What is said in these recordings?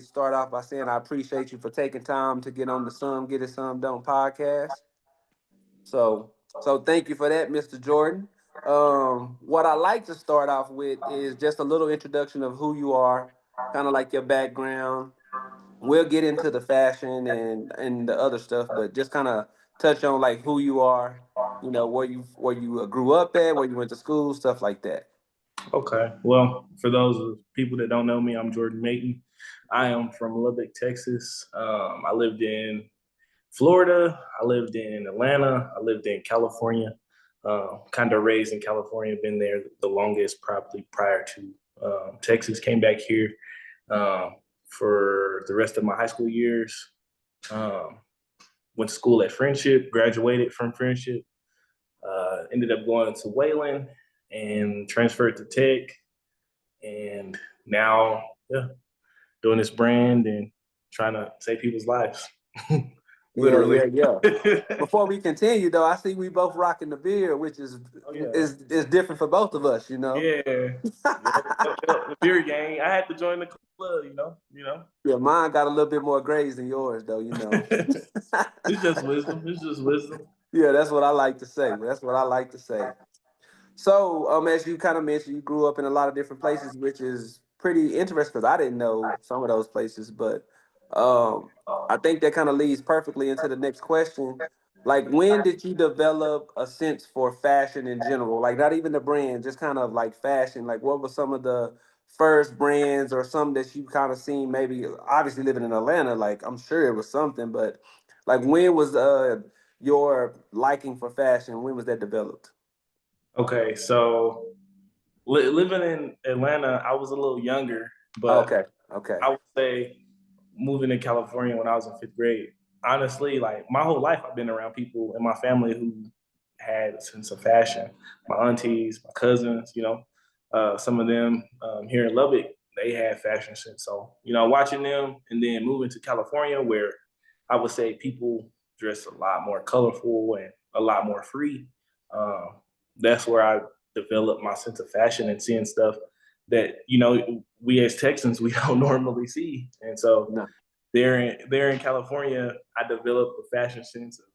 start off by saying I appreciate you for taking time to get on the Some Get It Some Don't podcast. So thank you for that, Mr. Jordan. What I like to start off with is just a little introduction of who you are, kind of like your background. We'll get into the fashion and the other stuff, but just kind of touch on like who you are, where you grew up at, where you went to school, stuff like that. Okay. Well, for those of people that don't know me, I'm Jordan Mayton. I am from Lubbock, Texas. I lived in Florida. I lived in Atlanta. I lived in California. Kind of raised in California. Been there the longest, probably prior to Texas. Came back here um, for the rest of my high school years. Um, Went to school at Friendship. Graduated from Friendship. Ended up going to Wayland and transferred to Tech, and now, yeah, doing this brand and trying to save people's lives, Yeah, yeah, literally. yeah. Before we continue, though, I see we both rocking the beard, which is Oh yeah, is different for both of us, you know. yeah, the beer gang. I had to join the club. Yeah, mine got a little bit more grays than yours, though, you know. It's just wisdom. It's just wisdom. Yeah, that's what I like to say. That's what I like to say. So, as you kind of mentioned, you grew up in a lot of different places, which is pretty interesting because I didn't know some of those places. But um, I think that kind of leads perfectly into the next question. Like, when did you develop a sense for fashion in general? Like, not even the brand, just kind of like fashion. Like, what were some of the first brands or some that you kind of seen? Maybe, obviously, living in Atlanta, like I'm sure it was something. But like, when was your liking for fashion? When was that developed? Okay, so living in Atlanta, I was a little younger, but Okay. Okay. I would say moving to California when I was in fifth grade. Honestly, like my whole life, I've been around people in my family who had a sense of fashion. My aunties, my cousins, some of them here in Lubbock, they had fashion sense. So, watching them and then moving to California, where I would say people dress a lot more colorful and a lot more free. Um, that's where I developed my sense of fashion and seeing stuff that we as Texans we don't normally see. And so No. there in California, I developed a fashion sense of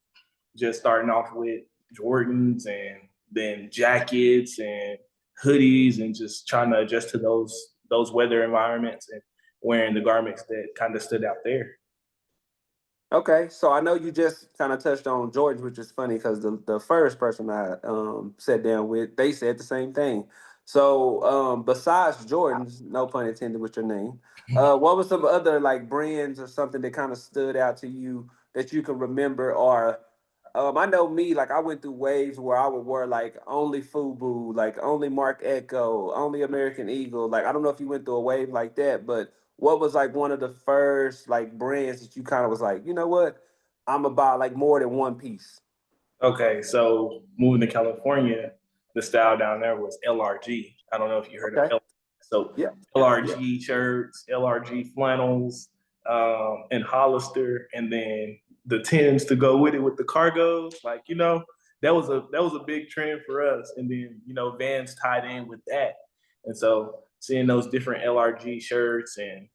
just starting off with Jordans and then jackets and hoodies and just trying to adjust to those weather environments and wearing the garments that kind of stood out there. Okay, so I know you just kind of touched on George, which is funny because the first person I sat down with, they said the same thing. So besides Jordan's, no pun intended with your name, what was some other like brands or something that kind of stood out to you that you can remember? Or I know me, like I went through waves where I would wear like only FUBU, like only Mark Echo, only American Eagle. Like I don't know if you went through a wave like that, but what was like one of the first like brands that you kind of was like, you know what, I'm about like more than one piece. Okay, so moving to California, the style down there was LRG. I don't know if you heard of Okay. L. So Yeah. Yeah. LRG shirts, LRG flannels, and Hollister, and then the Tims to go with it with the cargos. Like that was a big trend for us. And then Vans tied in with that, and so seeing those different LRG shirts and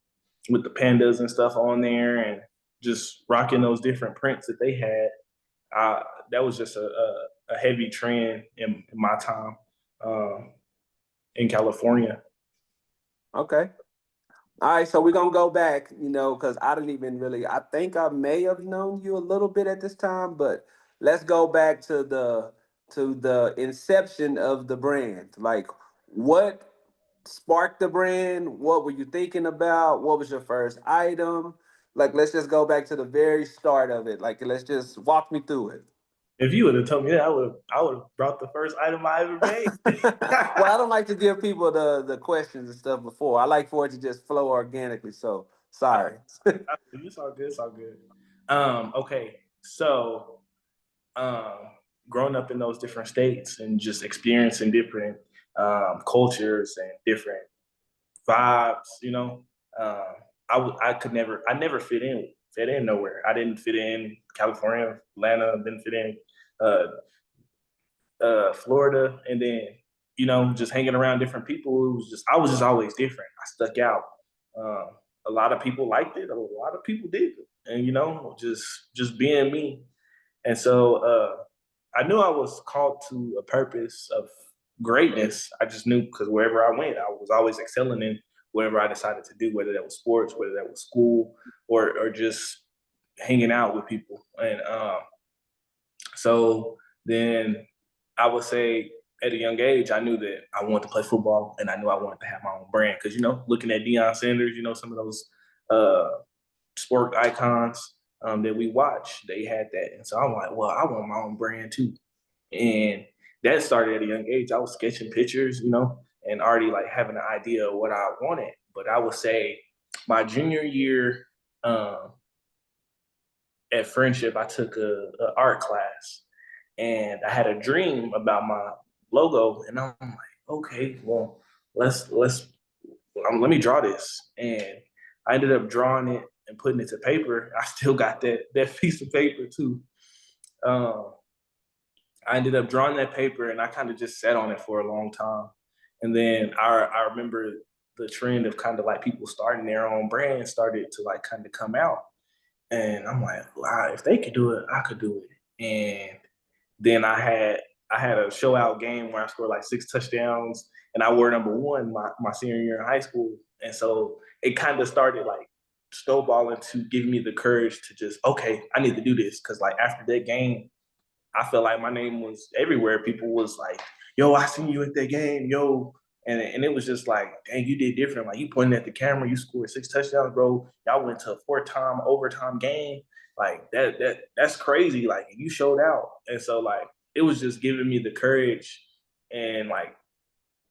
with the pandas and stuff on there, and just rocking those different prints that they had, I, that was just a heavy trend in my time um, in California. Okay. All right, so we're gonna go back, because I didn't even really. I think I may have known you a little bit at this time, but let's go back to the inception of the brand. Like, what sparked the brand? What were you thinking about? What was your first item? Like, let's just go back to the very start of it. Like, let's just walk me through it. If you would have told me that, I would have brought the first item I ever made. Well, I don't like to give people the questions and stuff before. I like for it to just flow organically. So sorry. It's all good. It's all good. Okay, so um, growing up in those different states and just experiencing different cultures and different vibes, um, I could never, I never fit in nowhere. I didn't fit in California, Atlanta, didn't fit in uh, Florida, and then just hanging around different people. I was just always different. I stuck out. Um, a lot of people liked it, a lot of people did it, and just being me. And so I knew I was called to a purpose of greatness. I just knew because wherever I went, I was always excelling in whatever I decided to do, whether that was sports, whether that was school, or just hanging out with people. And so then I would say at a young age, I knew that I wanted to play football and I knew I wanted to have my own brand. Because, looking at Deion Sanders, some of those uh, sport icons that we watch, they had that. And so I'm like, well, I want my own brand too. And that started at a young age. I was sketching pictures, and already like having an idea of what I wanted. But I would say my junior year at Friendship, I took a art class and I had a dream about my logo. And I'm like, okay, well, let me draw this. And I ended up drawing it and putting it to paper. I still got that piece of paper too. Um, I ended up drawing that paper and I kind of just sat on it for a long time. And then I remember the trend of kind of like people starting their own brand started to like kind of come out. And I'm like, wow, if they could do it, I could do it. And then I had a show out game where I scored like 6 touchdowns and I wore number one my senior year in high school. And so it kind of started like snowballing to give me the courage to just, okay, I need to do this. Cause like after that game, I felt like my name was everywhere. People was like, yo, I seen you at that game, yo. And it was just like, dang, you did different. Like you pointing at the camera, you scored 6 touchdowns, bro. Y'all went to a 4-time overtime game. Like that's crazy. Like you showed out. And so like it was just giving me the courage and like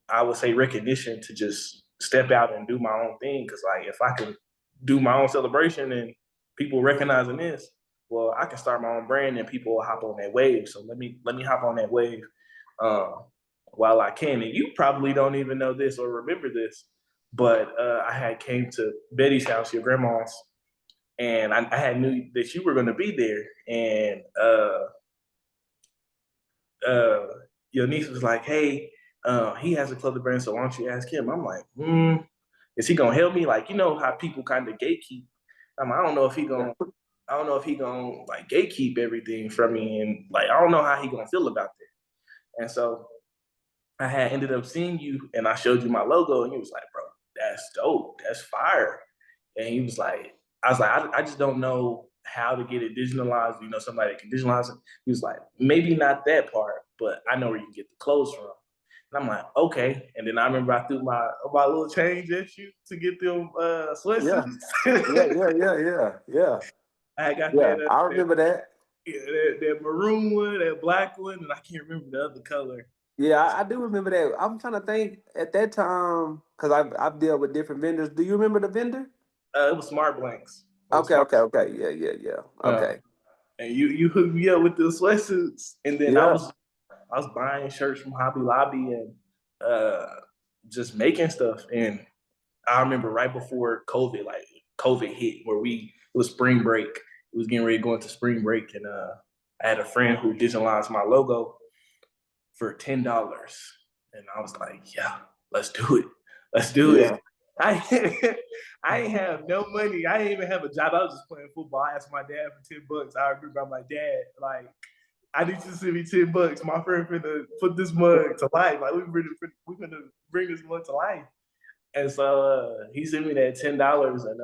I would say recognition to just step out and do my own thing. Cause like if I can do my own celebration and people recognizing this, well, I can start my own brand and people will hop on that wave. So let me hop on that wave um, while I can. And you probably don't even know this or remember this, but I had came to Betty's house, your grandma's, and I had knew that you were going to be there, and uh, your niece was like, "Hey, he has a clothing brand, so why don't you ask him?" I'm like, is he gonna help me? Like, you know how people kind of gatekeep. I don't know if he gonna, I don't know if he gonna like gatekeep everything from me, and like I don't know how he gonna feel about that. And so I had ended up seeing you, and I showed you my logo, and he was like, "Bro, that's dope, that's fire." And he was like, "I was like, I just don't know how to get it digitalized. Somebody that can digitalize it." He was like, "Maybe not that part, but I know where you can get the clothes from." And I'm like, okay. And then I remember I threw my little change at you to get them Yeah, sweatsuits. yeah, yeah, yeah, yeah, yeah, I got yeah. that, I remember that. that maroon one, that black one, and I can't remember the other color. Yeah, I do remember that. I'm trying to think at that time because I've dealt with different vendors. Do you remember the vendor? It was Smart Blanks. It was Okay, Smart. okay, okay. Yeah, yeah, yeah. Uh, Okay. and you hooked me up with the sweatsuits, and then I Yeah. was I was buying shirts from Hobby Lobby and uh, just making stuff. And I remember right before COVID, like COVID hit, where it was spring break. It was getting ready to go into spring break, and I had a friend who digitalized my logo for $10, and I was like, "Yeah, let's do it. Let's do it." Yeah. I I ain't have no money. I didn't even have a job. I was just playing football. I asked my dad for $10. I remember I'm like, "Dad, like I need you to send me $10. My friend finna put this mug to life. Like we finna bring this mug to life." And so he sent me that $10, and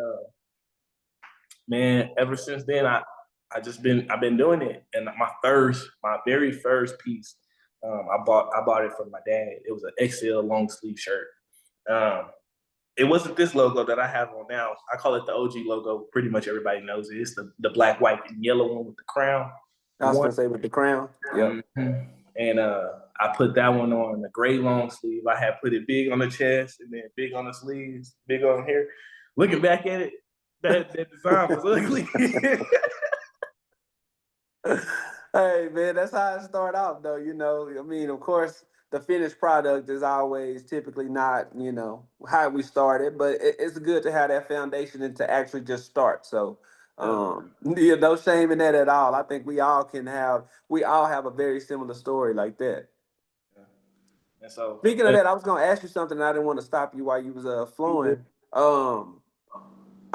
man, ever since then I've been doing it. And my very first piece, I bought it from my dad. It was an XL long sleeve shirt. Um, it wasn't this logo that I have on now. I call it the OG logo. Pretty much everybody knows it. It's the black, white, and yellow one with the crown. I The was one. gonna say with the crown. Yep. Mhm. And I put that one on the gray long sleeve. I had put it big on the chest and then big on the sleeves, big on here. Looking back at it, that design was ugly. Hey man, that's how it start out though, I mean, of course, the finished product is always typically not, how we started, but it's good to have that foundation and to actually just start. So, Yeah. yeah, no shame in that at all. I think we all have a very similar story like that. And so Speaking of that, I was gonna ask you something and I didn't want to stop you while you was flowing. Um,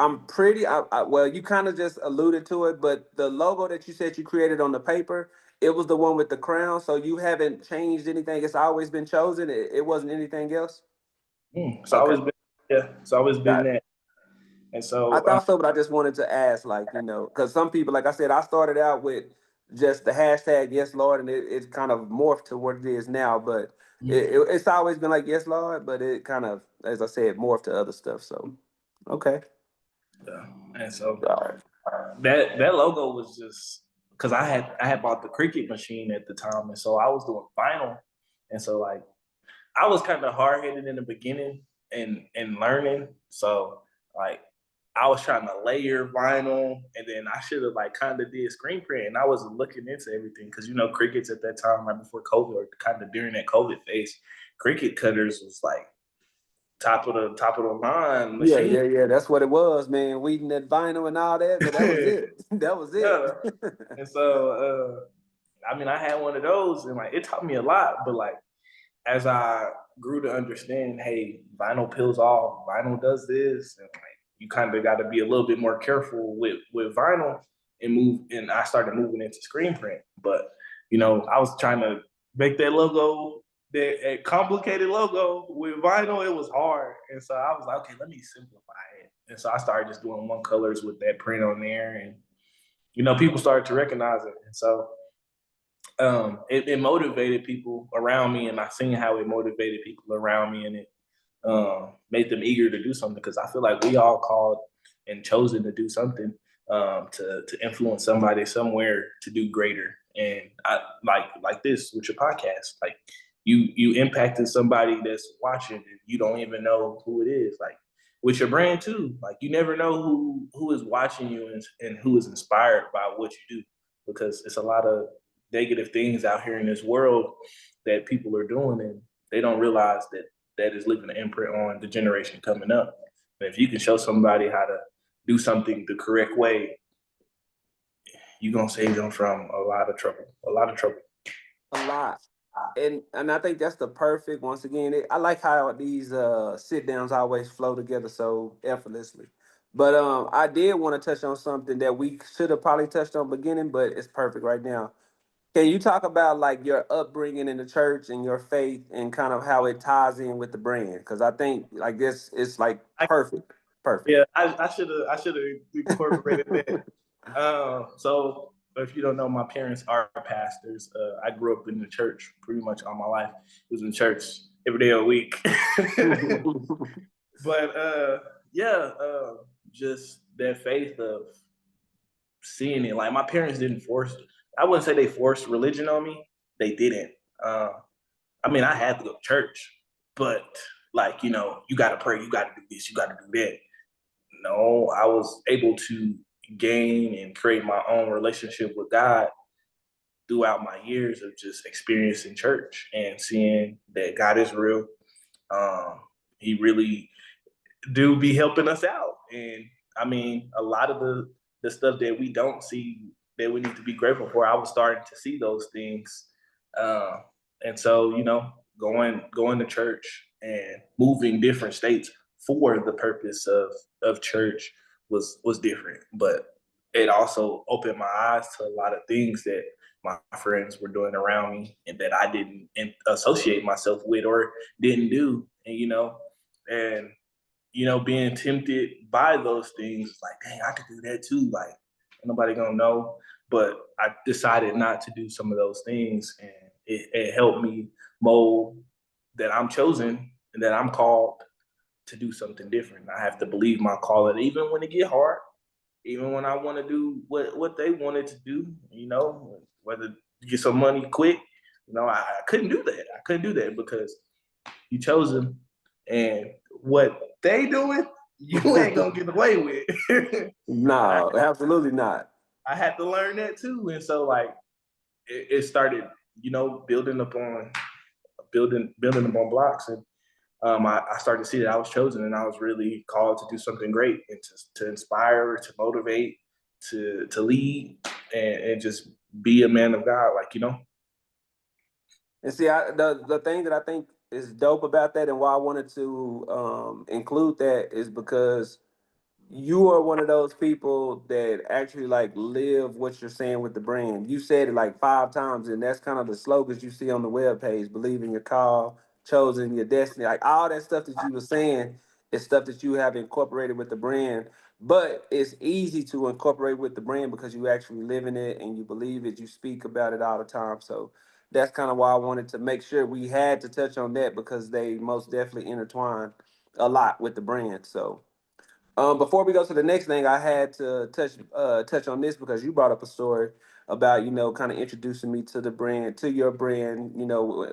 I'm pretty. Well, you kind of just alluded to it, but the logo that you said you created on the paper, it was the one with the crown. So you haven't changed anything. It's always been chosen. It wasn't anything else. It's Okay, always been, yeah, it's always been got it. that. And I so, thought so, but I just wanted to ask, like, because some people, like I said, I started out with just the hashtag Yes Lord, and it's kind of morphed to what it is now. But it's always been like Yes Lord, but it kind of, as I said, morphed to other stuff. So, okay, yeah. And so all right. that logo was just because I had bought the cricket machine at the time, and so I was doing vinyl, and so like I was kind of hard headed in the beginning and learning. So like I was trying to layer vinyl, and then I should have like kind of did screen print, and I was looking into everything because crickets at that time, right before COVID, or kind of during that COVID phase, cricket cutters was like top of the line Yeah, machine. yeah, yeah. That's what it was, man. Weeding that vinyl and all that, but that was it. That was it. Yeah, and so I mean, I had one of those, and like it taught me a lot. But like as I grew to understand, hey, vinyl peels off, vinyl does this, and like you kind of got to be a little bit more careful with vinyl and move. And I started moving into screen print, but I was trying to make that logo, that a complicated logo with vinyl. It was hard, and so I was like, okay, let me simplify it. And so I started just doing one colors with that print on there, and people started to recognize it, and so it motivated people around me, and I seen how it motivated people around me, and it made them eager to do something because I feel like we all called and chosen to do something to influence somebody somewhere to do greater. And I like this with your podcast, like you impacted somebody that's watching, and you don't even know who it is. Like with your brand too, like you never know who is watching you and who is inspired by what you do, because it's a lot of negative things out here in this world that people are doing, and they don't realize that is leaving an imprint on the generation coming up. And if you can show somebody how to do something the correct way, you're gonna save them from a lot of trouble. A lot of trouble. A lot. And I think that's the perfect, once again, I like how these sit downs always flow together so effortlessly. But I did want to touch on something that we should have probably touched on beginning, but it's perfect right now. Can you talk about like your upbringing in the church and your faith and kind of how it ties in with the brand? Because I think like this is like I, perfect. Perfect. yeah, I should have incorporated that. So if you don't know, my parents are pastors. I grew up in the church pretty much all my life. I was in church every day of the week. But yeah, just that faith of seeing it. Like my parents didn't force. I wouldn't say they forced religion on me. They didn't. Uh, I mean, I had to go to church, but like you got to pray, you got to do this, you got to do that. No, I was able to gain and create my own relationship with God throughout my years of just experiencing church and seeing that God is real. He really do be helping us out. And I mean, a lot of the stuff that we don't see that we need to be grateful for, I was starting to see those things. Uh, and so, going to church and moving different states for the purpose of church was different. But it also opened my eyes to a lot of things that my friends were doing around me and that I didn't associate myself with or didn't do. And being tempted by those things, like, dang, I could do that too. Like, nobody gonna know. But I decided not to do some of those things, and it helped me mold that I'm chosen and that I'm called to do something different. I have to believe my calling, even when it get hard, even when I want to do what they wanted to do. Whether to get some money quick. I couldn't do that. I couldn't do that because you chose them, and what they doing, you ain't gonna get away with. I, No, absolutely not. I had to learn that too, and so like it started, building upon blocks, and I started to see that I was chosen, and I was really called to do something great and to inspire, to motivate, to lead, and just be a man of God, And see, the thing that I think is dope about that, and why I wanted to include that, is because you are one of those people that actually like live what you're saying with the brand. You said it like 5 times, and that's kind of the slogans you see on the web page. Believe in your call, chosen your destiny. Like all that stuff that you were saying is stuff that you have incorporated with the brand. But it's easy to incorporate with the brand because you actually live in it and you believe it. You speak about it all the time. So that's kind of why I wanted to make sure we had to touch on that because they most definitely intertwine a lot with the brand. So. Before we go to the next thing, I had to touch on this because you brought up a story about kind of introducing me to the brand, to your brand,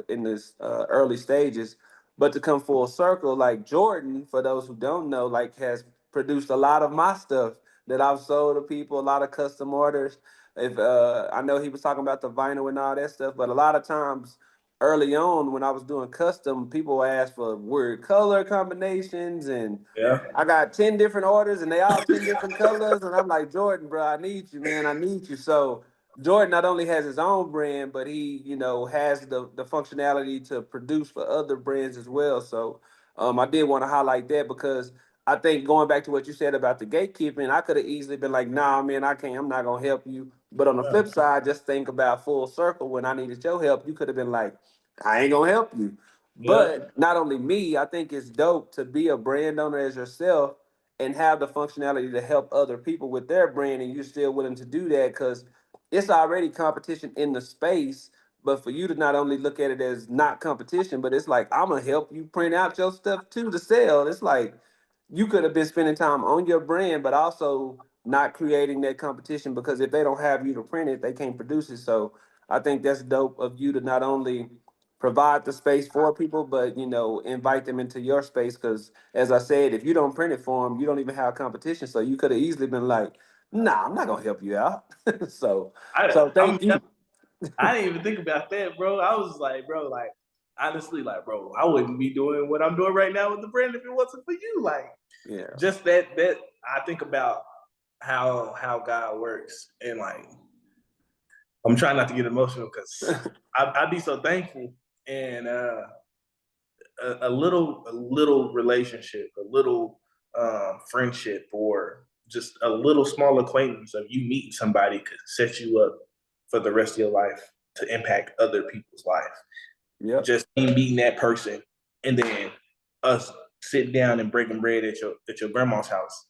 in this early stages. But to come full circle, like Jordan, for those who don't know, like has produced a lot of my stuff that I've sold to people, a lot of custom orders. If I know he was talking about the vinyl and all that stuff, but a lot of times early on when I was doing custom, people asked for weird color combinations and Yeah, I got 10 different orders and they all 10 different colors. And I'm like, Jordan, bro, I need you, man. I need you. So Jordan not only has his own brand, but he, has the functionality to produce for other brands as well. So I did want to highlight that because I think going back to what you said about the gatekeeping, I could have easily been like, nah, man, I can't, I'm not gonna help you. But on the yeah, flip side, just think about full circle. When I needed your help, you could have been like, I ain't gonna help you. yeah, But not only me, I think it's dope to be a brand owner as yourself and have the functionality to help other people with their brand, and you're still willing to do that because it's already competition in the space. But for you to not only look at it as not competition, but it's like I'm gonna help you print out your stuff too to sell. It's like you could have been spending time on your brand, but also not creating that competition because if they don't have you to print it, they can't produce it. So I think that's dope of you to not only provide the space for people, but invite them into your space. Because as I said, if you don't print it for them, you don't even have competition. So you could have easily been like, "Nah, I'm not gonna help you out." so, so I mean, thank you. I didn't even think about that, bro. I was like, bro, like honestly, like, bro, I wouldn't be doing what I'm doing right now with the brand if it wasn't for you. Like, Yeah, just that I think about how God works, and like I'm trying not to get emotional because I'd be so thankful, and a little relationship, a little friendship, or just a little small acquaintance of you meeting somebody could set you up for the rest of your life to impact other people's life. yep, Just me meeting that person, and then us sitting down and breaking bread at your grandma's house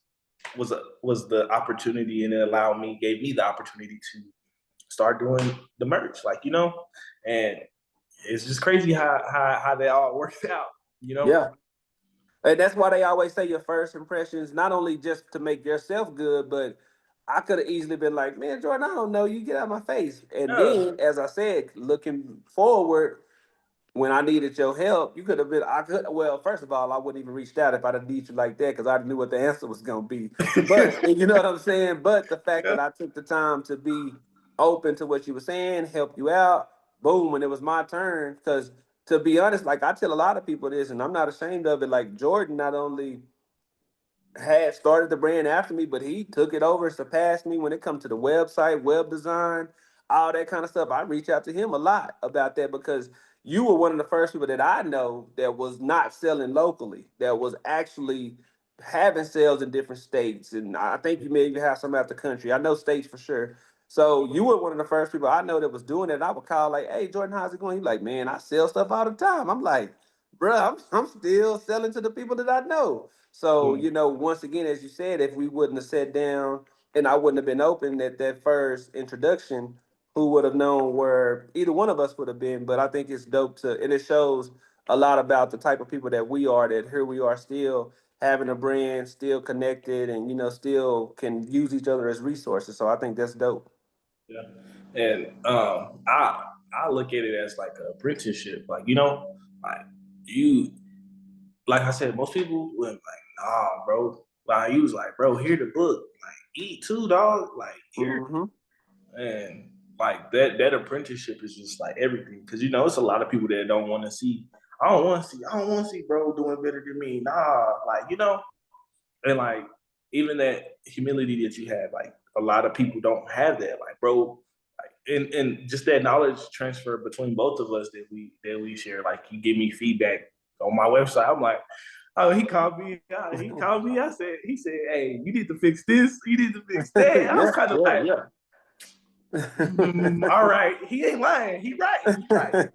was the opportunity, and it gave me the opportunity to start doing the merch, like and it's just crazy how they all worked out, you know. yeah. And that's why they always say your first impressions, not only just to make yourself good, but I could have easily been like, man, Jordan, I don't know you, get out of my face. And Yeah, then, as I said, looking forward, when I needed your help, you could have been. I could. Well, first of all, I wouldn't even reached out if I didn't need you like that because I knew what the answer was gonna be. But you know what I'm saying. But the fact yeah, that I took the time to be open to what you were saying, help you out, boom, when it was my turn. Because to be honest, like I tell a lot of people this, and I'm not ashamed of it. Like Jordan, not only had started the brand after me, but he took it over, surpassed me when it comes to the website, web design, all that kind of stuff. I reach out to him a lot about that because you were one of the first people that I know that was not selling locally, that was actually having sales in different states. And I think you may even have some out the country. I know states for sure. So you were one of the first people I know that was doing it. I would call like, "Hey Jordan, how's it going?" He's like, "Man, I sell stuff all the time." I'm like, "Bruh, I'm still selling to the people that I know." So, mm, once again, as you said, if we wouldn't have sat down and I wouldn't have been open at that first introduction, who would have known where either one of us would have been? But I think it's dope and it shows a lot about the type of people that we are, that here we are still having a brand, still connected, and, still can use each other as resources. So I think that's dope. yeah. And I look at it as like an apprenticeship, like like you, like I said, most people would like, nah, bro. Like he was like, bro, here the book, like eat too, dog, like here. Mm-hmm. And like that apprenticeship is just like everything, because it's a lot of people that don't want to see. I don't want to see bro doing better than me. Nah, like and like even that humility that you have, like a lot of people don't have that. Like bro, like and just that knowledge transfer between both of us that we share. Like you give me feedback on my website, I'm like, Oh, he called me. He called me. He said, "Hey, you need to fix this. You need to fix that." I was Yeah, kind of like, yeah, all yeah. right, he ain't lying. He right. He right.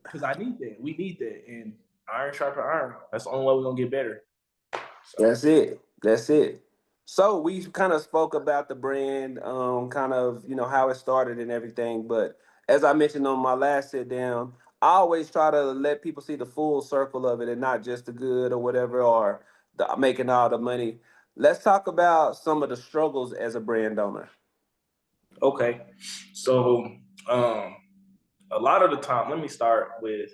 Because I need that. We need that. And iron sharpen iron. That's the only way we're gonna get better. So That's it. That's it. So we kind of spoke about the brand, kind of, how it started and everything. But as I mentioned on my last sit down, I always try to let people see the full circle of it and not just the good or whatever or making all the money. Let's talk about some of the struggles as a brand owner. okay. So um a lot of the time, let me start with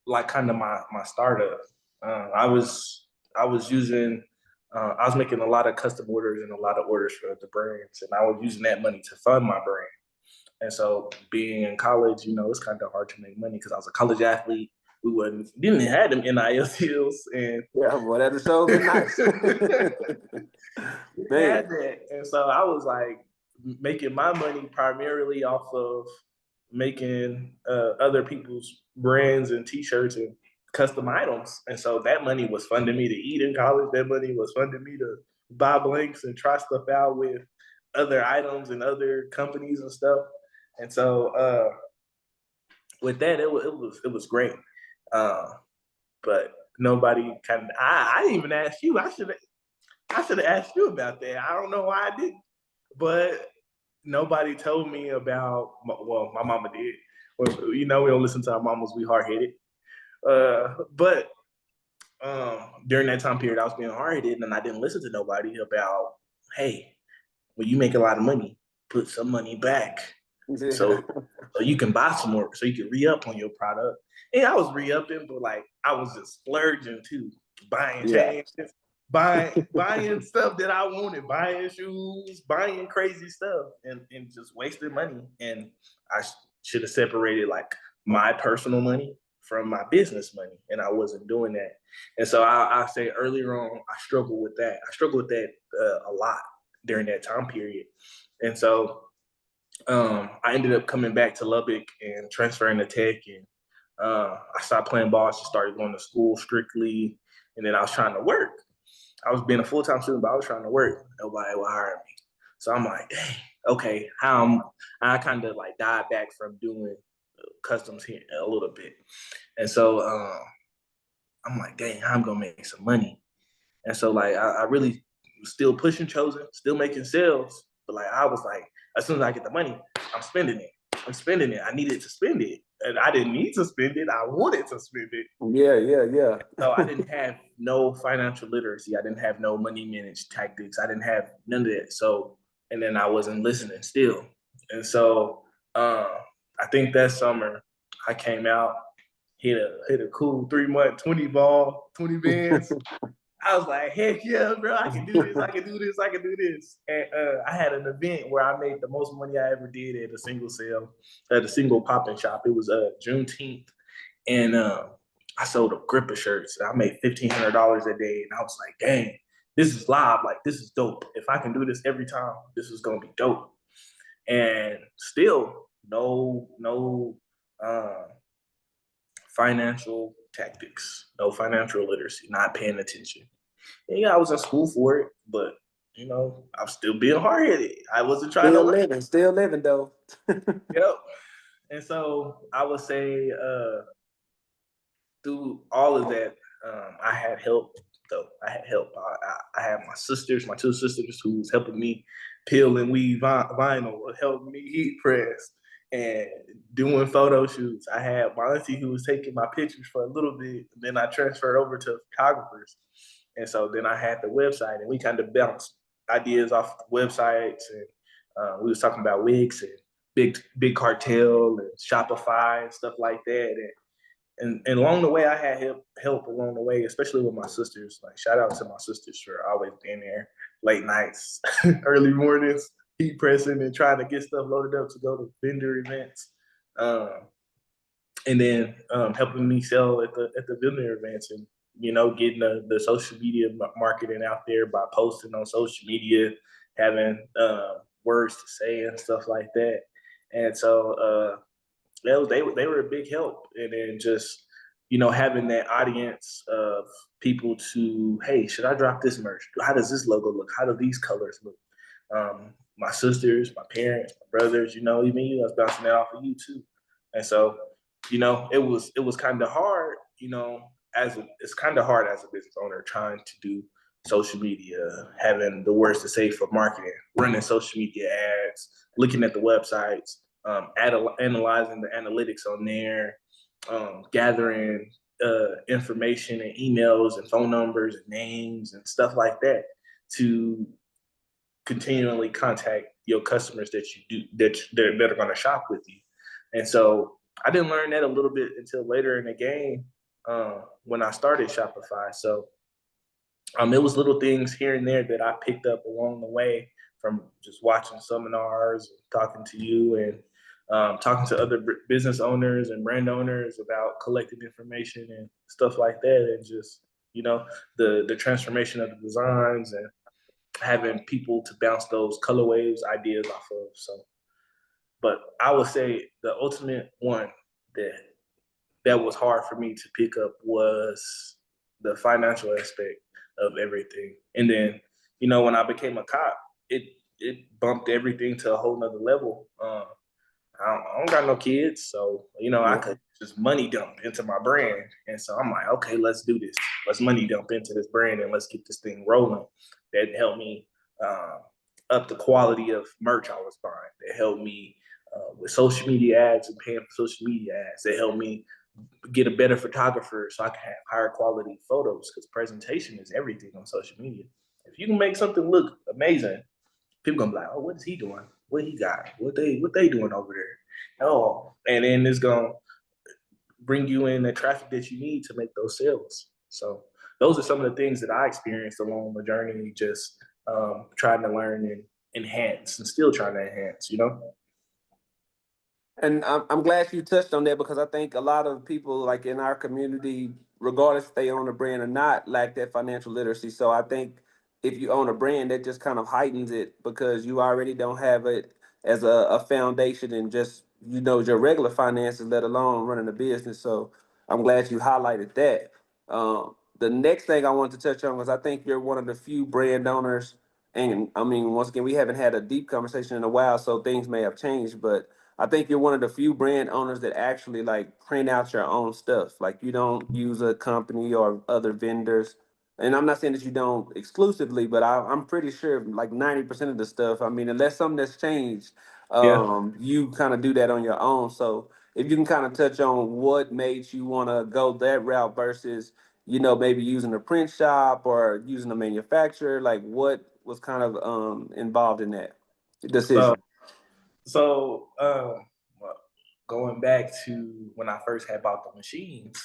like kind of my startup. I was using I was making a lot of custom orders and a lot of orders for the brands, and I was using that money to fund my brand. And so, being in college, it's kind of hard to make money because I was a college athlete. We didn't have them NIL deals, and Yeah, well, that show been nice. didn't Man. have that. And so I was like making my money primarily off of making other people's brands and T-shirts and custom items. And so that money was funding me to eat in college. That money was funding me to buy blanks and try stuff out with other items and other companies and stuff. And so with that, it was great. Uh, but nobody kind of I didn't even ask you. I should have asked you about that. I don't know why I didn't, but nobody told me about. Well, my mama did. Well, we don't listen to our mamas. We hard headed. But during that time period, I was being hard headed, and I didn't listen to nobody about. Hey, when you make a lot of money, put some money back. Yeah. So you can buy some more, so you can re up on your product. And I was re upping, but like I was just splurging too, buying Yeah. chains, buying stuff that I wanted, buying shoes, buying crazy stuff, and just wasting money. And I should have separated like my personal money from my business money, and I wasn't doing that. And so I say earlier on, I struggled with that. I struggled with that a lot during that time period, and so I ended up coming back to Lubbock and transferring to Tech, and I stopped playing ball. I just started going to school strictly, and then I was trying to work. I was being a full time student, but I was trying to work. Nobody would hire me, so I'm like, dang, okay, I kind of like died back from doing customs here a little bit, and so I'm like, dang, how I'm gonna make some money. And so like I really was still pushing Cho1zen, still making sales. But like I was like, as soon as I get the money, I'm spending it. I'm spending it. I needed to spend it. And I didn't need to spend it. I wanted to spend it. Yeah, yeah, yeah. So I didn't have no financial literacy. I didn't have no money managed tactics. I didn't have none of that. So and then I wasn't listening still. And so I think that summer I came out, hit a cool 3 month 20 ball, 20 bands. I was like, heck yeah, bro, I can do this, I can do this, I can do this. And I had an event where I made the most money I ever did at a single sale, at a single pop-in shop. It was Juneteenth. And I sold a grip of shirts. I made $1,500 a day. And I was like, dang, this is live. Like, this is dope. If I can do this every time, this is going to be dope. And still, no financial tactics, no financial literacy, not paying attention. And yeah, I was in school for it, but I was still being hard headed. I wasn't trying to learn. Still living though. Yep. And so I would say through all of that, I had help. Though I had help. I had my sisters, my two sisters, who was helping me peel and weave vinyl, helping me heat press, and doing photo shoots. I had my auntie who was taking my pictures for a little bit. And then I transferred over to photographers, and so then I had the website, and we kind of bounced ideas off the websites, and we was talking about Wix and big cartel and Shopify and stuff like that, and along the way, I had help along the way, especially with my sisters. Like shout out to my sisters for always being there, late nights, early mornings, heat pressing and trying to get stuff loaded up to go to vendor events, um, and then helping me sell at the vendor events, and getting the social media marketing out there by posting on social media, having words to say and stuff like that. And so they were a big help, and then just having that audience of people to, hey, should I drop this merch? How does this logo look? How do these colors look? My sisters, my parents, my brothers, even you, I was bouncing that off of you too. And so, it was kind of hard, it's kind of hard as a business owner trying to do social media, having the words to say for marketing, running social media ads, looking at the websites, analyzing the analytics on there, gathering information and emails and phone numbers and names and stuff like that to continually contact your customers that you do that are going to shop with you. And so I didn't learn that a little bit until later in the game when I started Shopify. So it was little things here and there that I picked up along the way from just watching seminars, and talking to you, and talking to other business owners and brand owners about collecting information and stuff like that, and just the transformation of the designs and having people to bounce those color waves ideas off of. So, but I would say the ultimate one that that was hard for me to pick up was the financial aspect of everything. And then, when I became a cop, it bumped everything to a whole nother level. I don't got no kids, so I Yeah. could just money dump into my brand, and so I'm like, okay, let's do this. Let's money dump into this brand, and let's get this thing rolling. That helped me uh, up the quality of merch I was buying. That helped me with social media ads and paying for social media ads. That helped me get a better photographer so I can have higher quality photos because presentation is everything on social media. If you can make something look amazing, people gonna be like, oh, what is he doing? What he got? What they doing over there? Oh, and then it's gonna bring you in the traffic that you need to make those sales. So those are some of the things that I experienced along the journey, just trying to learn and enhance, and still trying to enhance. And I'm glad you touched on that because I think a lot of people like in our community, regardless if they own a brand or not, lack that financial literacy. So I think if you own a brand, that just kind of heightens it because you already don't have it as a foundation and just your regular finances, let alone running a business. So I'm glad you highlighted that. The next thing I want to touch on was I think you're one of the few brand owners, and I mean once again we haven't had a deep conversation in a while, so things may have changed, but I think you're one of the few brand owners that actually like print out your own stuff. Like you don't use a company or other vendors. And I'm not saying that you don't exclusively, but I'm pretty sure like 90% of the stuff, I mean, unless something that's changed, Yeah. you kind of do that on your own. So if you can kind of touch on what made you want to go that route versus, maybe using a print shop or using a manufacturer, like what was kind of involved in that So decision? so going back to when I first had bought the machines,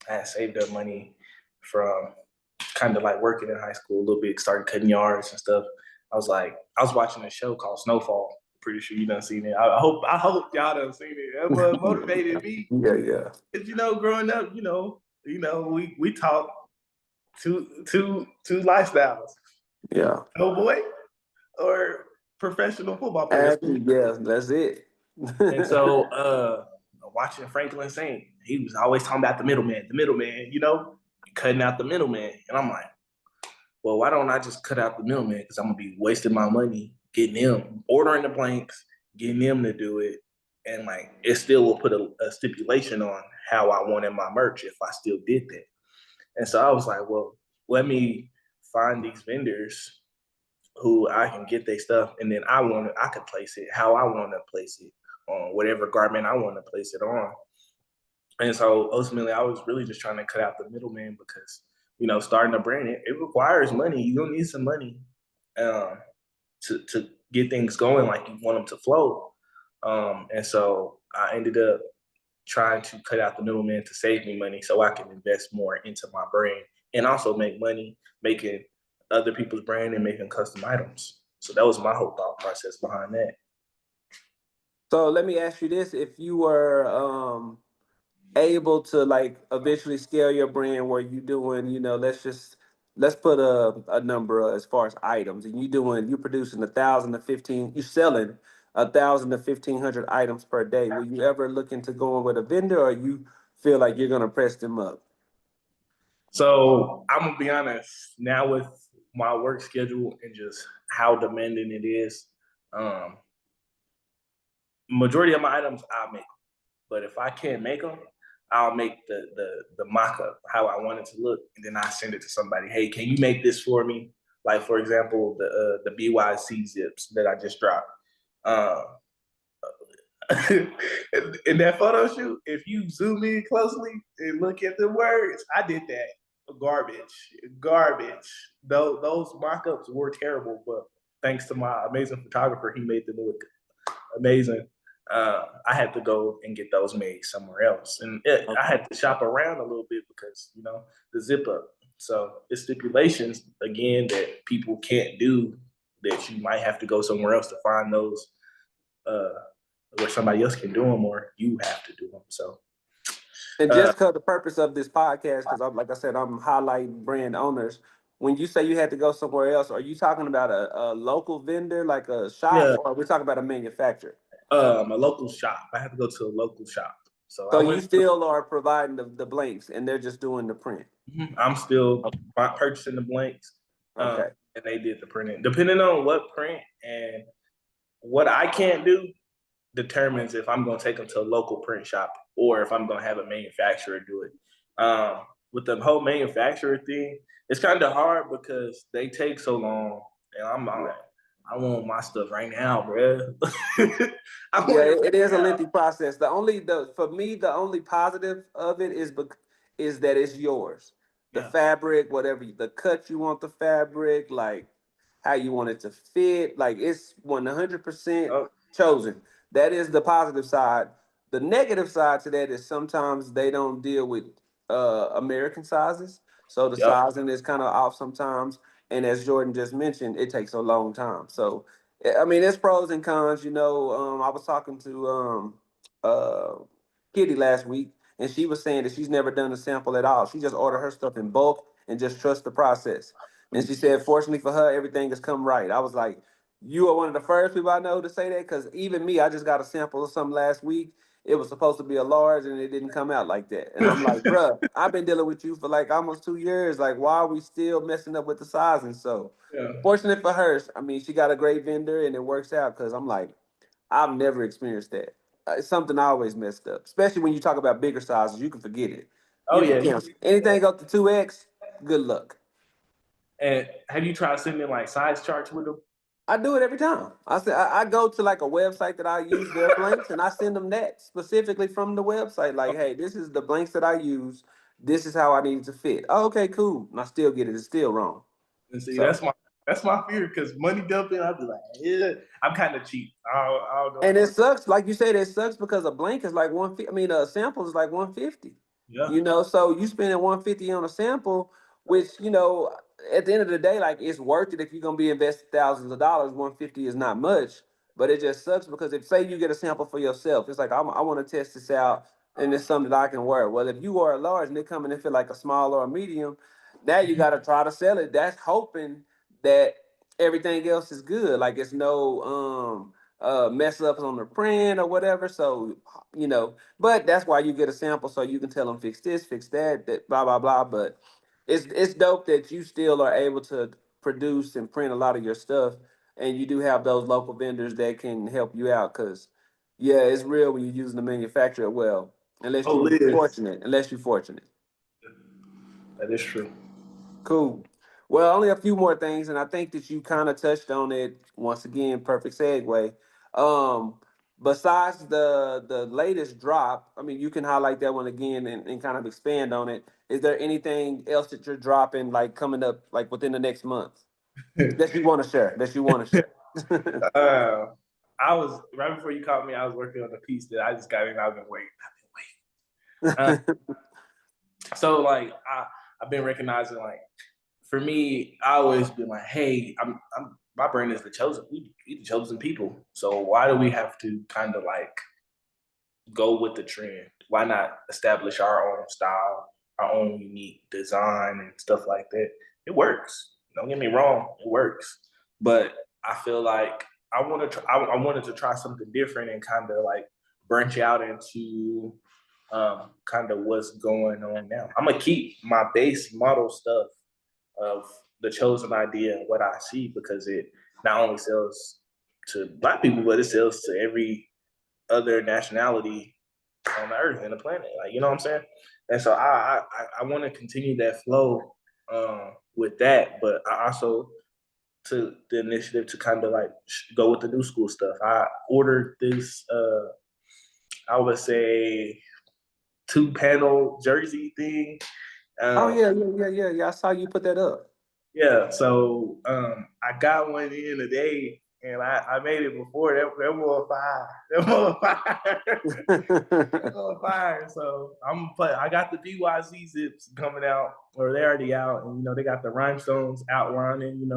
I had saved up money from kind of like working in high school a little bit, started cutting yards and stuff. I was watching a show called Snowfall. Pretty sure you done seen it. I hope y'all done seen it. That was motivated me. Yeah, yeah, Cause growing up, we taught two lifestyles. yeah. Boy or professional football players. Actually, yeah, that's it. And so watching Franklin Saint, he was always talking about the middleman, cutting out the middleman. And I'm like, well, why don't I just cut out the middleman? Because I'm gonna be wasting my money getting them, ordering the blanks, getting them to do it. And like it still will put a stipulation on how I wanted my merch if I still did that. And so I was like, well, let me find these vendors who I can get their stuff, and then I could place it how I want to place it on whatever garment I want to place it on. And so ultimately, I was really just trying to cut out the middleman because starting a brand it requires money. You don't need some money um, to get things going like you want them to flow. And so I ended up trying to cut out the middleman to save me money so I can invest more into my brand and also make money making other people's brand and making custom items. So that was my whole thought process behind that. So let me ask you this: if you were able to like eventually scale your brand where you doing, let's put a number as far as items, and you producing 1,000 to 15, you selling 1,000 to 1,500 items per day. Will you ever look into going with a vendor, or are you feel like you're gonna press them up? So I'm gonna be honest. Now with my work schedule and just how demanding it is, um, majority of my items I'll make. But if I can't make them, I'll make the mock up how I want it to look, and then I send it to somebody. Hey, can you make this for me? Like for example, the BYC zips that I just dropped. Um, in that photo shoot, if you zoom in closely and look at the words, I did that. Garbage. Those mock-ups were terrible, but thanks to my amazing photographer, he made them look amazing. I had to go and get those made somewhere else, and I Okay. had to shop around a little bit because the zip up. So it's stipulations again that people can't do that you might have to go somewhere else to find those uh, where somebody else can do them or you have to do them. So And uh, just because the purpose of this podcast, because I'm like I said, I'm highlighting brand owners. When you say you had to go somewhere else, are you talking about a local vendor, like a shop, yeah, or are we talking about a manufacturer? a local shop. I had to go to a local shop. So I So you went. still are providing the blanks, and they're just doing the print. I'm still purchasing the blanks, Okay. and they did the printing. Depending on what print and what I can't do, determines if I'm going to take them to a local print shop or if I'm going to have a manufacturer do it. With the whole manufacturer thing, it's kind of hard because they take so long, and I'm Yeah. like, I want my stuff right now, bro. I Yeah, want it it is a right now. lengthy process. The for me, the only positive of it is that it's yours. The Yeah. fabric, whatever the cut you want the fabric, like how you want it to fit, like it's 100% Oh, chosen. That is the positive side. The negative side to that is sometimes they don't deal with American sizes, so the yep. sizing is kind of off sometimes. And as Jordan just mentioned, it takes a long time. So I mean, there's pros and cons. I was talking to uh, Kitty last week, and she was saying that she's never done a sample at all. She just ordered her stuff in bulk and just trust the process. And she said, fortunately for her, everything has come right. I was like, you are one of the first people I know to say that because even me, I just got a sample of something last week. It was supposed to be a large, and it didn't come out like that. And I'm like, bruh, I've been dealing with you for like almost 2 years. Like, why are we still messing up with the sizing? So, Yeah. fortunate for her, I mean, she got a great vendor and it works out because I'm like, I've never experienced that. It's something I always messed up, especially when you talk about bigger sizes. You can forget it. Oh You can yeah. cancel anything up to 2X. Good luck. And have you tried sending like size charts with them? I do it every time. I go to like a website that I use their blanks and I send them that specifically from the website. Like, hey, this is the blanks that I use. This is how I need it to fit. Oh, okay, cool. And I still get it. It's still wrong. And see, So. that's my fear because money dumping. I'd be like, yeah, I'm kind of cheap. I don't know. And it sucks, like you said, it sucks because a blank is like 150. I mean, a sample is like 150. Yeah. So you spending 150 on a sample, which at the end of the day, like it's worth it if you're gonna be investing thousands of dollars. 150 is not much, but it just sucks because if say you get a sample for yourself, it's like I want to test this out, and it's something that I can wear. Well, if you are a large and they come in and fit like a small or a medium, now you got to try to sell it. That's hoping that everything else is good, like it's no mess ups on the print or whatever. So, but that's why you get a sample so you can tell them fix this, fix that, that blah blah blah. But it's dope that you still are able to produce and print a lot of your stuff, and you do have those local vendors that can help you out. Cause yeah, it's real when you're using the manufacturer well, unless Oh, you're Liz. fortunate. Unless you're fortunate. That is true. Cool. Well, only a few more things, and I think that you kind of touched on it once again. Perfect segue. Um, Besides the latest drop, I mean, you can highlight that one again and kind of expand on it. Is there anything else that you're dropping like coming up like within the next month that you want to share? That you want to share? uh, I was right before you called me. I was working on a piece that I just got in. I've been waiting. So like I've been recognizing like for me, I always been like, hey, I'm my brand is the chosen. We the chosen people. So why do we have to kind of like go with the trend? Why not establish our own style, our own unique design and stuff like that? It works. Don't get me wrong, it works. But I feel like I wanted to try something different and kind of like branch out into kind of what's going on now. I'm gonna keep my base model stuff of the chosen idea, what I see, because it not only sells to Black people, but it sells to every other nationality on the earth and the planet. Like, you know what I'm saying? And so I want to continue that flow with that, but I also took the initiative to kind of like go with the new school stuff. I ordered this, I would say, 2-panel jersey thing. Oh Um, yeah, yeah. I saw you put that up. yeah, so I got one in today, and I made it before that was fire. That was fire. Oh, fire. So I'm play. I got the BYZ zips coming out, or they're already out, and they got the rhinestones outlining.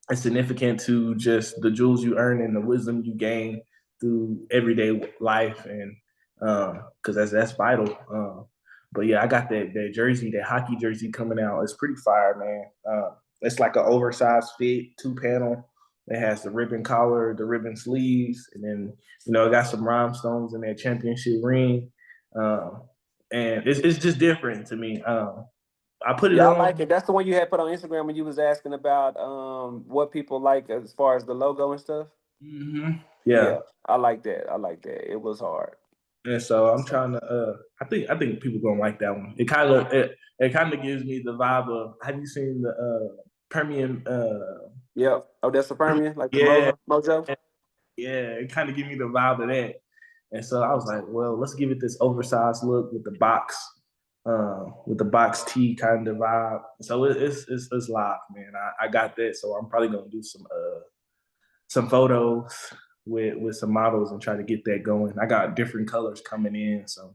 It's significant to just the jewels you earn and the wisdom you gain through everyday life, and because that's vital. But yeah, I got that jersey, that hockey jersey coming out. It's pretty fire, man. It's like an oversized fit, 2-panel. It has the ribbon collar, the ribbon sleeves, and then it got some rhinestones in that championship ring. Um, and it's just different to me. I put it Yeah, I like on. it. That's the one you had put on Instagram when you was asking about what people like as far as the logo and stuff. Yeah, Yeah, I like that. I like that. It was hard. and so I'm trying to. I think people gonna like that one. It kind of gives me the vibe of. Have you seen the Permian? Yep. Oh, that's the Permian, like the Yeah, Mojo. yeah. It kind of give me the vibe of that. And so I was like, well, let's give it this oversized look with the box tee kind of vibe. So it's live, man. I got that, so I'm probably gonna do some photos with some models and try to get that going. I got different colors coming in, so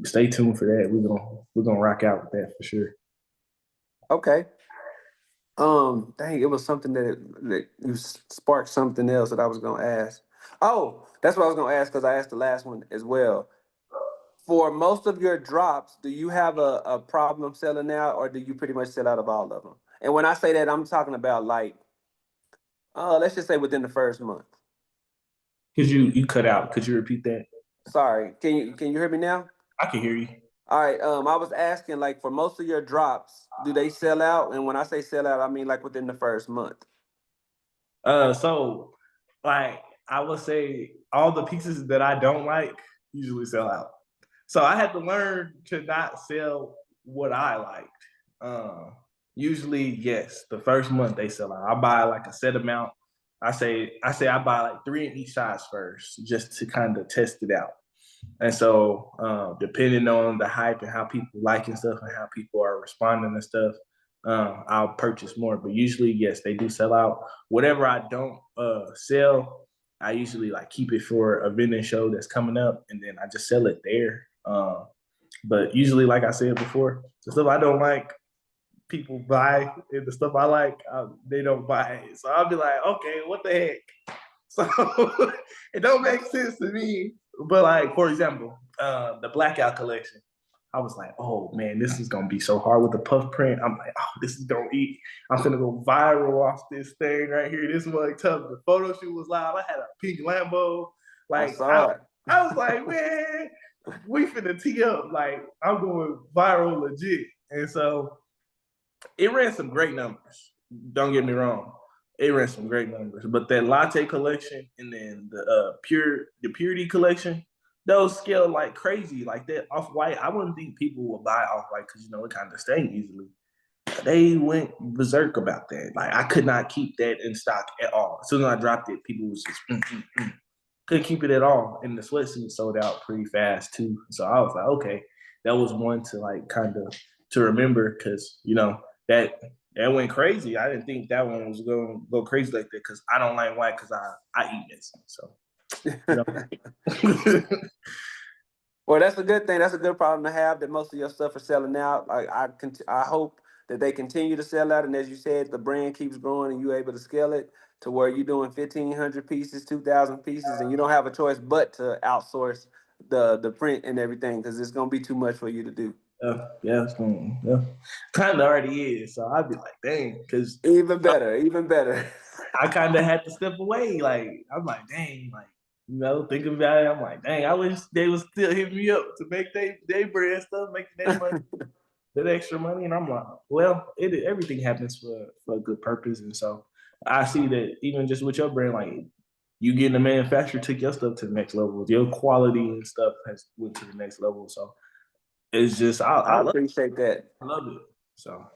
stay tuned for that. We're gonna rock out with that for sure. Okay. Dang, it was something that you sparked something else that I was gonna ask. Oh, that's what I was gonna ask because I asked the last one as well. For most of your drops, do you have a problem selling out, or do you pretty much sell out of all of them? And when I say that, I'm talking about like, let's just say within the first month. Cause you cut out. Could you repeat that? Sorry, can you hear me now? I can hear you. All right. I was asking like for most of your drops, do they sell out? And when I say sell out, I mean like within the first month. So like I would say all the pieces that I don't like usually sell out. So I had to learn to not sell what I liked. Uh, Usually, yes, the first month they sell out. I buy like a set amount. I say I buy like 3 in each size first, just to kind of test it out. And so, depending on the hype and how people like and stuff, and how people are responding and stuff, I'll purchase more. But usually, yes, they do sell out. Whatever I don't sell, I usually like keep it for a vending show that's coming up, and then I just sell it there. But usually, like I said before, the stuff I don't like, people buy, and the stuff I like, they don't buy. So I'll be like, okay, what the heck? So it don't make sense to me. But like, for example, the Blackout collection, I was like, oh man, this is gonna be so hard with the puff print. I'm like, oh, this is gonna eat. I'm gonna go viral off this thing right here. This is like tough. The photo shoot was live. I had a pink Lambo. I Like saw it. I was like, man, we finna tee up. Like I'm going viral legit. And so it ran some great numbers. Don't get me wrong. It ran some great numbers. But that latte collection and then the purity collection, those scale like crazy. Like that off white. I wouldn't think people would buy off white because it kind of stain easily. They went berserk about that. Like I could not keep that in stock at all. As soon as I dropped it, people was just couldn't keep it at all. And the sweatsuit sold out pretty fast too. So I was like, okay, that was one to like kind of to remember because that that went crazy. I didn't think that one was going to go crazy like that because I don't like white because I eat it. So you know. Well, that's a good thing. That's a good problem to have that most of your stuff is selling out. Like I hope that they continue to sell out, and as you said, the brand keeps growing, and you're able to scale it to where you're doing 1,500 pieces, 2,000 pieces, and you don't have a choice but to outsource the print and everything because it's gonna be too much for you to do. Yeah, yeah. Kind of already is. So I'd be like, dang, because Even better, even better. I kind of had to step away. Like I'm like, dang, like thinking about it, I'm like, dang, I wish they was still hitting me up to make they brand stuff, making their money, that extra money. And I'm like, well, everything happens for a good purpose. And so I see that even just with your brand, like you getting the manufacturer took your stuff to the next level. Your quality and stuff has went to the next level. So it's just I appreciate that. I love it. So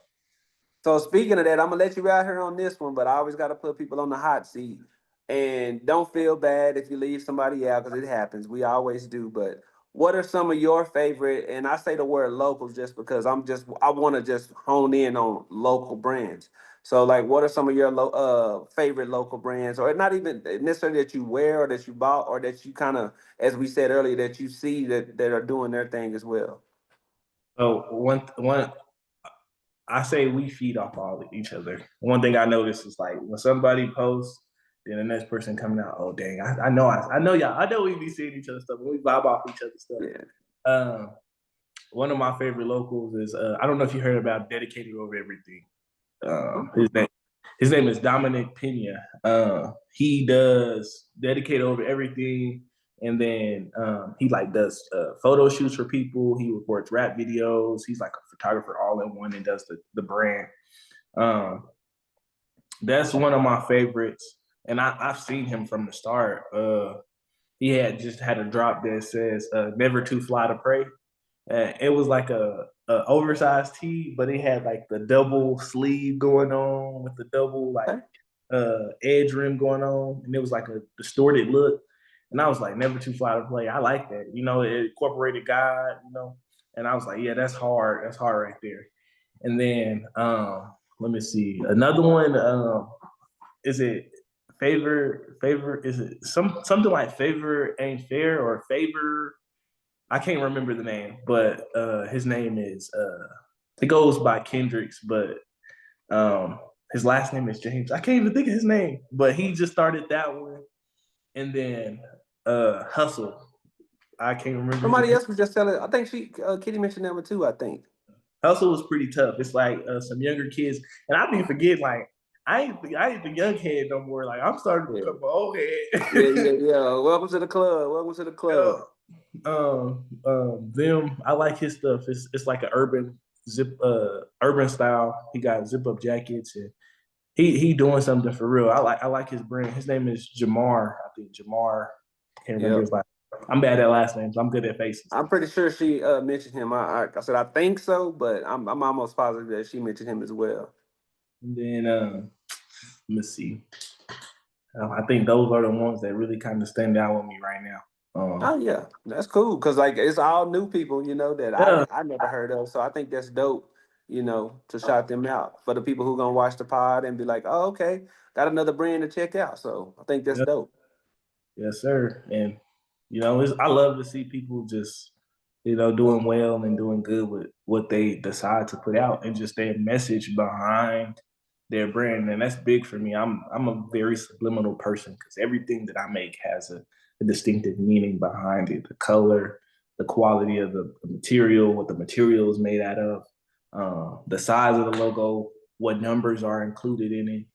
So speaking of that, I'm gonna let you right here on this one, but I always gotta put people on the hot seat. And don't feel bad if you leave somebody out because it happens. We always do. But what are some of your favorite? And I say the word local just because I want to just hone in on local brands. So like, what are some of your favorite local brands, or not even necessarily that you wear or that you bought or that you kind of, as we said earlier, that you see that are doing their thing as well. so one I say we feed off all each other. One thing I noticed is like when somebody posts, then the next person coming out, oh dang, I know y'all, I know we be seeing each other stuff, we vibe off each other stuff. Yeah. Um, one of my favorite locals is I don't know if you heard about Dedicated Over Everything. Um, Mhm. his name his name is Dominic Pena. He does Dedicate Over Everything, and then he like does photo shoots for people. He records rap videos. He's like a photographer all in one and does the brand. Um, that's one of my favorites, and I've seen him from the start. He had just had a drop that says "Never Too Fly to Pray." It was like a oversized tee, but it had like the double sleeve going on with the double like Okay. edge rim going on, and it was like a distorted look. And I was like, never too fly to play. I like that. You know, it incorporated God, you know. And I was like, yeah, that's hard. That's hard right there. And then let me see. Another one, is it favor is it something like favor ain't fair or favor, I can't remember the name, but his name is it goes by Kendricks, but um, his last name is James. I can't even think of his name, but he just started that one, and then Hustle. I can't remember his Somebody name. else was just telling. I think Kitty mentioned that one too. I think. Hustle was pretty tough. It's like some younger kids, and I be forgetting like I ain't the young head no more. Like I'm starting to Yeah. become an old Yeah, head. yeah, yeah. Welcome to the club. Welcome to the Yeah. club. Them I like his stuff. It's like an urban style. He got zip up jackets and he doing something for real. I like his brand. His name is Jamar. I think Jamar. Can't remember Yep. his last. I'm bad at last names. I'm good at faces. I'm pretty sure she mentioned him. I said I think so, but I'm almost positive that she mentioned him as well. And then let me see. I think those are the ones that really kind of stand out with me right now. Oh yeah, that's cool because like it's all new people, that Yeah, I never heard of. So I think that's dope, to shout them out for the people who gonna watch the pod and be like, oh okay, got another brand to check out. So I think that's yeah, dope. yes, sir. And I love to see people just doing well and doing good with what they decide to put out and just their message behind their brand. And that's big for me. I'm a very subliminal person because everything that I make has a distinctive meaning behind it. The color, the quality of the material, what the material is made out of, the size of the logo, what numbers are included in it.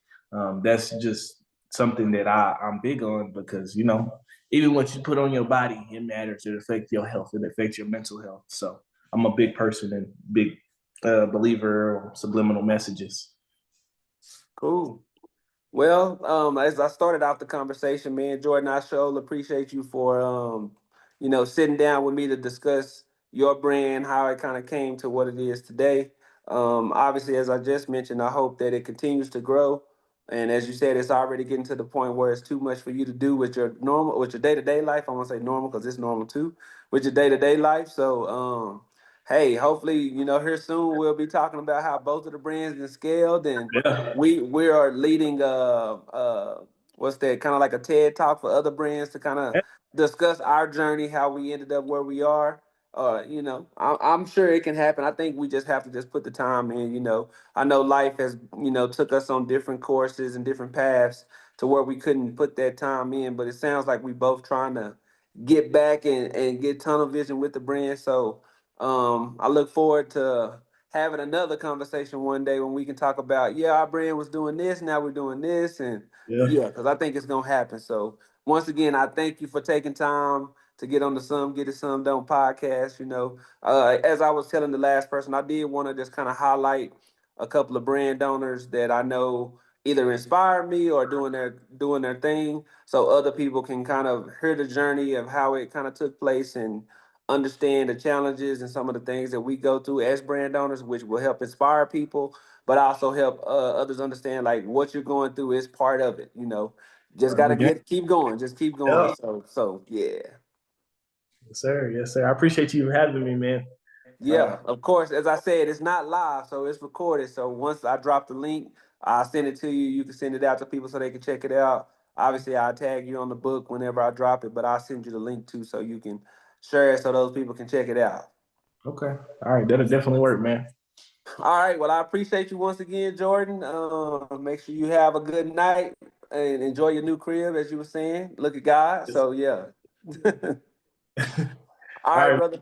That's just something that I'm big on because even what you put on your body, it matters. It affects your health. It affects your mental health. So I'm a big person and big believer of subliminal messages. Cool. Well, as I started off the conversation, man, Jordan, I sure appreciate you for sitting down with me to discuss your brand, how it kind of came to what it is today. Obviously, as I just mentioned, I hope that it continues to grow. And as you said, it's already getting to the point where it's too much for you to do with your day to day life. I want to say normal because it's normal too, with your day to day life. So, hey, hopefully, here soon we'll be talking about how both of the brands been scaled and Yeah, we are leading what's that, kind of like a TED talk for other brands to kind of discuss our journey, how we ended up where we are. I'm sure it can happen. I think we just have to just put the time in. I know life has took us on different courses and different paths to where we couldn't put that time in, but it sounds like we both trying to get back and get tunnel vision with the brand. So I look forward to having another conversation one day when we can talk about, yeah, our brand was doing this, now we're doing this, and yeah, yeah, because I think it's gonna happen. So once again, I thank you for taking time to get on the Some Get It Some Don't podcast. As I was telling the last person, I did want to just kind of highlight a couple of brand owners that I know either inspired me or doing their thing, so other people can kind of hear the journey of how it kind of took place and understand the challenges and some of the things that we go through as brand owners, which will help inspire people, but also help others understand like what you're going through is part of it. Just Part of gotta the game. keep going, just keep going. Yeah. So yeah. Yes, sir. Yes, sir. I appreciate you having me, man. Yeah, of course. As I said, it's not live, so it's recorded. So once I drop the link, I'll send it to you. You can send it out to people so they can check it out. Obviously, I'll tag you on the book whenever I drop it, but I'll send you the link too so you can share it so those people can check it out. Okay. All right. That'll definitely work, man. All right. Well, I appreciate you once again, Jordan. Make sure you have a good night and enjoy your new crib, as you were saying. Look at God. So yeah. All All right, right. brother.